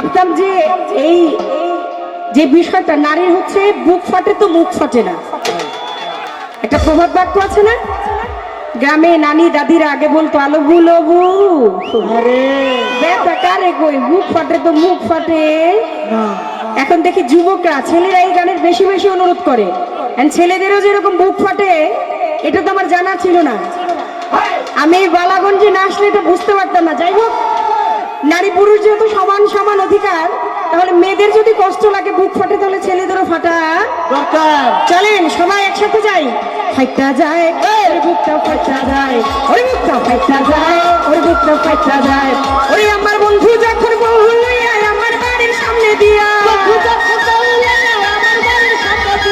ভাবতাম যে এই যে বিষয়টা নারীর হচ্ছে বুক ফাটে তো মুখ ফাটে না, একটা প্রভাব বাক্য আছে না, গ্রামে নানি দাদিরা আগে বলতো আলো বুলবু ব্যথা কারে কই বুক ফাটে তো মুখ ফাটে। এখন দেখি যুবকরা ছেলেরা এই গানের বেশি বেশি অনুরোধ করে, ছেলেদেরও যেরকম বুক ফাটে এটা তো আমার জানা ছিল না। আমি বালাগঞ্জে না আসলে এটা বুঝতে পারতাম না। যাই হোক, নারী পুরুষ যেহেতু সমান সমান অধিকার, তাহলে মেয়েদের যদি কষ্ট লাগে বুক ফাটে তাহলে ছেলেদেরও ফাটা দরকার। চলেন সবাই একসাথে যাই। ফাইটা যায় ওরে বুকটা ফাইটা যায়, ওরে বুকটা ফাইটা যায়, ওরে বুকটা ফাইটা যায়। ওরে আমার বন্ধু যখন বউ লইয়া আমার বাড়ির সামনে দিয়া,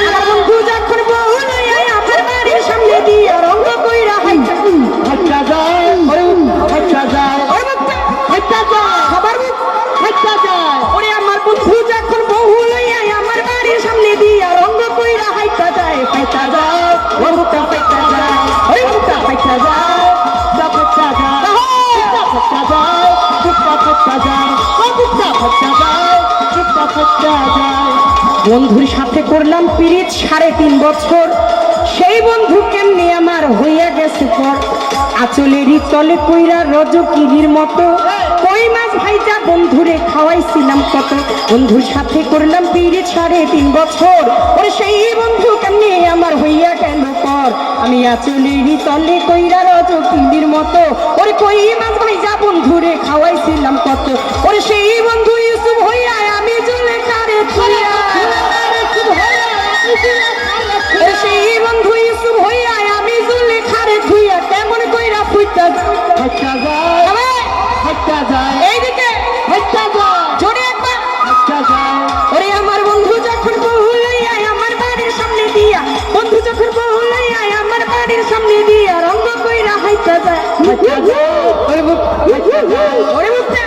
আমার বন্ধু যখন বউ লইয়া আমার বাড়ির সামনে দিয়া রঙ্গ কইরা ফাইটা যায়, ওরে ফাইটা যায়, ওরে বুকটা ফাইটা যায়, সবার বুক ফাইটা যায়। ওরে আমার বন্ধু যখন বউ লইয়া আমার বাড়ির সামনে দিয়া রঙ্গ কইরা ফাইটা যায়, ফাইটা যায়, ওরে বুকটা ফাইটা যায়, ওরে বুকটা ফাইটা যায়, বুকটা ফাইটা যায়, বুকটা ফাইটা যায়, বুকটা ফাইটা যায়, বুকটা ফাইটা যায়। বন্ধুর সাথে করলাম পিরিত 3.5 বছর, সেই বন্ধু কেমনি আমার হইয়া গেছে পর। আঁচলেরই তলে কইরা রজকিনীর মতো কই মাছ ভাইজা বন্ধুরে খাওয়াইছিলাম কত। বন্ধুর সাথে করলাম পিরিত 3.5 বছর, ওরে সেই বন্ধু কেমনি আমার হইয়া গেল পর। আমি আঁচলেরই তলে কইরা রজকিনীর মতো ওরে কই মাছ ভাইজা বন্ধুরে খাওয়াইছিলাম কত। ওরে সেই বন্ধু ইউসুফ হইয়া আমি জলে কারে থুইয়া, সেই বন্ধু ইউসুফ হইয়া আমি জলে খারে থুইয়া কেমন কইরা ফুইতা যায়, ফাইটা যায়, এইদিকে ফাইটা যায়, জোরে একবার ফাইটা যায়। ওরে আমার বন্ধু যখন বউ লইয়া আমার বাড়ির সামনে দিয়া, বন্ধু যখন বউ লইয়া আমার বাড়ির সামনে দিয়া রঙ্গ কইরা ফাইটা যায়, ফাইটা যায়, ওরে বুক ফাইটা যায়, ওরে বুকটা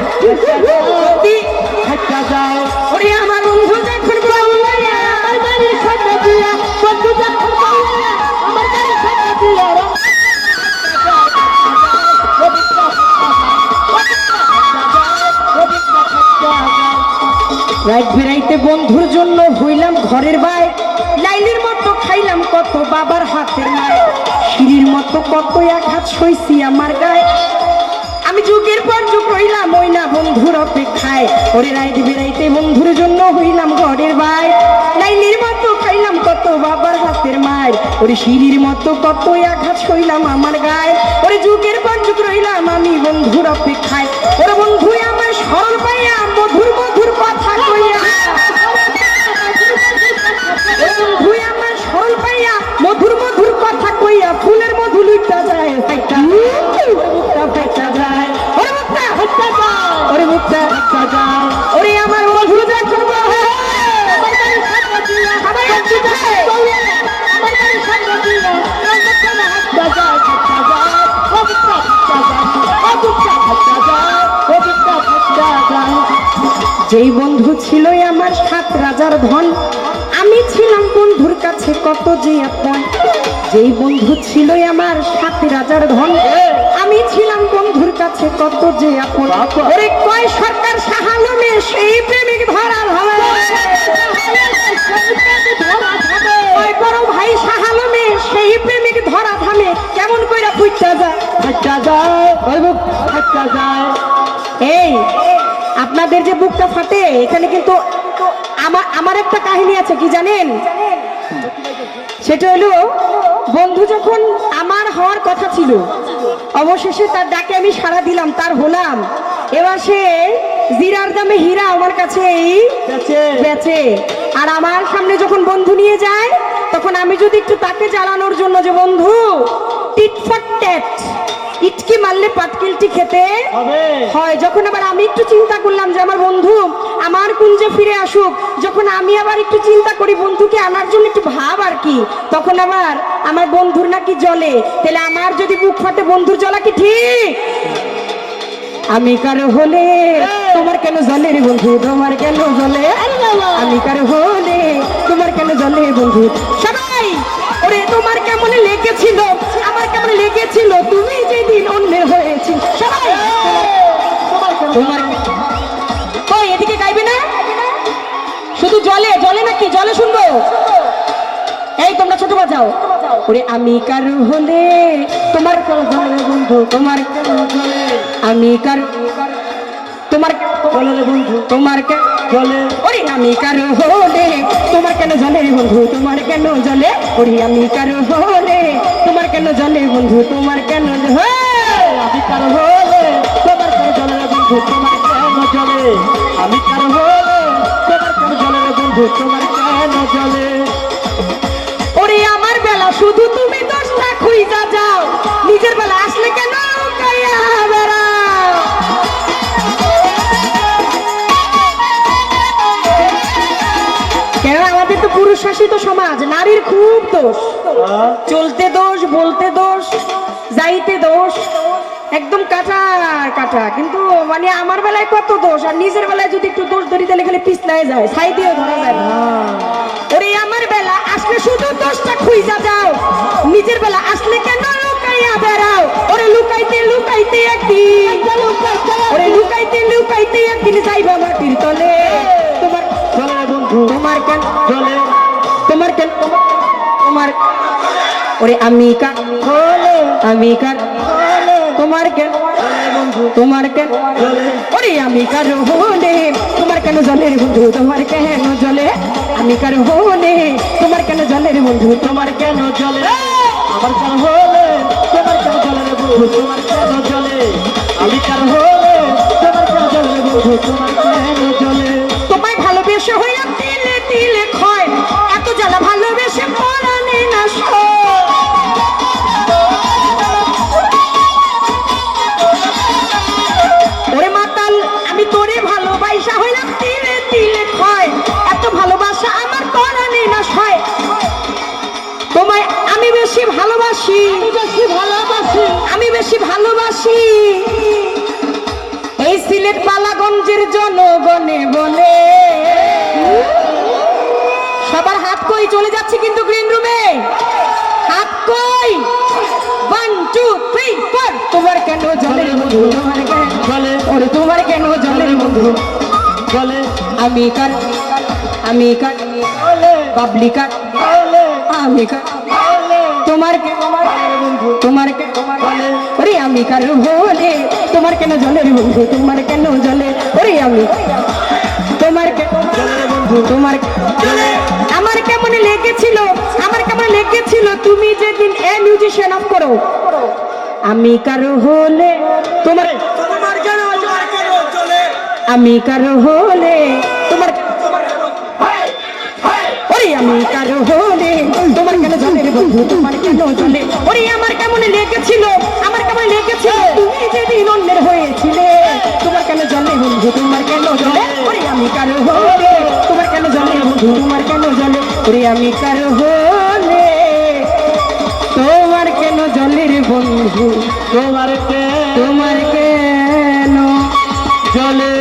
ফাইটা যায়। ওরে আমার বন্ধু যখন বউ লইয়া আমার বাড়ির সামনে দিয়া, বন্ধু যখন বউ লইয়া আমার বাড়ির সামনে দিয়া রাত বেড়াইতে বন্ধুর জন্য হইলাম ঘরের বাইর, লাইলির মতো খাইলাম কত বাবার হাতের মায়, সিঁড়ির মতো কত এক হাত সইছি আমার গায়ে। আমি যুগের পর যুগ রইলাম ওই না বন্ধুর অপেক্ষায়। ওরে রাত বেড়াইতে বন্ধুর জন্য হইলাম ঘরের বাইর, লাইলির মতো খাইলাম কত বাবার হাতের মায়ের, ওরে সিঁড়ির মতো কত এক হাত সইলাম আমার গায়ে। ওরে যুগের পর যুগ রইলাম আমি বন্ধুর অপেক্ষায়। ওরে বন্ধু আমার সরল পাইয়া মধুর মধুর কথা কইয়া, বন্ধু আমার সরল পাইয়া মধুর মধুর কথা কইয়া ফুলের মধু লুইটা যায়, ফাইটা ফাইটা যায়, ওরে মুক্তা ফাইটা যায়, ওরে মুক্তা ফাইটা যায়। ওরে আমার বন্ধু যখন যেই বন্ধু ছিল আমার 7 রাজার ধন, আমি ছিলাম বন্ধুর কাছে কত যে আপন। যেই বন্ধু ছিল আমার 7 রাজার ধন, আমি ছিলাম বন্ধুর কাছে কত যে আপন। ওরে কয় সরকার শাহালমে সেই প্রেমিক ধরা ভাবে, কয় বড় ভাই শাহালমে সেই প্রেমিক ধরা ধামে কেমন কইরা ফুইটা যায়, ফাইটা যায়, ওই বুক ফাইটা যায়। এই আপনাদের যে বুকটা ফাটে এখানে কিন্তু আমার একটা কাহিনী আছে, কি জানেন? সেটা হলো বন্ধু যখন আমার হওয়ার কথা ছিল, অবশেষে তার ডাকে আমি সাড়া দিলাম, তার হলাম। এবার সে জিরার দামে হীরা আমার কাছে বেচে, আর আমার সামনে যখন বন্ধু নিয়ে যায় তখন আমি যদি একটু তাকে জ্বালানোর জন্য যে বন্ধু টিট ফর ট্যাট, ইটকি মারলে পাটকিলটি খেতে হয়। যখন আবার আমি একটু চিন্তা করলাম যে আমার বন্ধু আমার কুঞ্জে ফিরে আসুক, যখন আমি আবার একটু চিন্তা করি বন্ধুকে আনার জন্য একটু ভাব আর কি, তখন আবার আমার বন্ধুর নাকি জ্বলে। তাহলে আমার যদি বুক ফাটে বন্ধুর জ্বলা কি ঠিক? আমি কারো হলে তোমার কেন জ্বলে রে বন্ধু, তোমার কেন জ্বলে? আমি কারো হলে তোমার কেন জ্বলে বন্ধু? সবাই ওরে তোমার কেমন লেগেছিল, আমার কেমন লেগেছিল তুমি যেদিন অন্যের হয়েছিল। সবাই তোমার এদিকে গাইবে জলে নাকি জলে শুনবো? এই তোমরা ছোট বাজাও। ওরে আমি কারো হলে তোমার কেন জলে রে বন্ধু, তোমার কেন জলে? আমি কার তোমার জলে রে বন্ধু, তোমার কেন জলে? ওরে আমি কারো হলে তোমার কেন জলে রে বন্ধু, তোমার কেন জলে? ওরে আমি কারো হলে তোমার কেন জলে বন্ধু, তোমার কেন জলে? আমি কার হলে তোমার কেন জলে রে বন্ধু, তোমার কেন জলে? আমি কার হলে তোমার কেন জলে রে বন্ধু, তোমার কেন জলে? ওরে আমার বেলা শুধু তুমি দোষটা খুঁজা যাও, নিজের বেলা আসলে কেন লুকাইয়া বেড়াও? কেন আমাদের তো পুরুষ শাসিত সমাজ, নারীর খুব দোষ। চলতে দোষ, বলতে দোষ, যাইতে দোষ, একদম কাটা কাটা। কিন্তু মানে আমার বেলায় কত দোষ, আর নিজের বেলায় যদি একটু দোষ ধরি তাহলে খালি পিছলায় যায়, ছাই দিয়েও ধরা যায় না। ওরে আমার বেলা আসলে শুধু দোষটা খুঁজা যাও, নিজের বেলা আসলে কেন লুকাইয়া বেড়াও? ওরে লুকাইতে লুকাইতে একদিন, ওরে লুকাইতে লুকাইতে একদিন যাইবা মাটির তলে। তোমার জলে রে বন্ধু, তোমার কেন জলে? তোমার কেন তোমার? ওরে আমি কার জলে, আমি কার তোমার কেন জলে রে বন্ধু, তোমার কেন জলে? ওরে আমি কার হলে তোমার কেন জলের বন্ধু, তোমার কেন জলে? আমি কার হলে তোমার কেন জলের বন্ধু, তোমার কেন জলে? আমার কার হলে তোমার কেন জলে রে বন্ধু, তোমার কেন জলে? আমি কার হলে তোমার কেন জলে রে বন্ধু, তোমার কেন জলে? তোমায় ভালোবেসে হইয়া তিলে তিলে ক্ষয়, এত জ্বালা ভালোবেসে পরাণে না সয়। ওরে মাতাল আমি তোরে ভালোবাসা হইলাম তিলে তিলে ক্ষয়, এত ভালোবাসা আমার পরাণে না সয়। তোমায় আমি বেশি ভালোবাসি, বেশি ভালোবাসি, আমি বেশি ভালোবাসি। এই সিলেট বালাগঞ্জের জনগণে বলে। সবার হাত কই? চলে যাচ্ছে কিন্তু গ্রিন রুমে, হাত কই? 1 2 3 4। তোমার কেন জলের বন্ধু, তোমার কেন জলে? ওরে তোমার কেন জলের বন্ধু? জলে, আমি কার আমি কার জলে, বাবলি কার জলে, আমি কার জলে? তোমার কেন বন্ধু, তোমার কেন জলে? ওরে আমি কার হলে তোমার কেন জলের বন্ধু, তোমার কেন জলে? ওরে আমি তোমার কেন জলে রে বন্ধু, তোমার জলে? আমার কেমন লেগেছিল, আমার কেমন লেগেছিল তুমি যেদিন এ মিউজিশিয়ান অফ করো। আমি কারো হলে তোমার তোমার কেন জলে? আমি কারো হলে তোমার ওরে আমি কারো হলে তোমার কেন জলের বন্ধু, তোমার কেন জলে? ওরে আমার কেমন লেগেছিল, আমার কেমন লেগেছিল তুমি যেদিন অন্যের হয়েছিলে। তোমার কেন জলে বন্ধু, তোমার কেন জলে? ওরে আমি কারো হলে তোমার কেন জলে বন্ধু, তোমার কেন জলে? ওরে আমি কারো হলে তোমার কেন জলের বন্ধু, তোমার কে তোমার কেন জলে?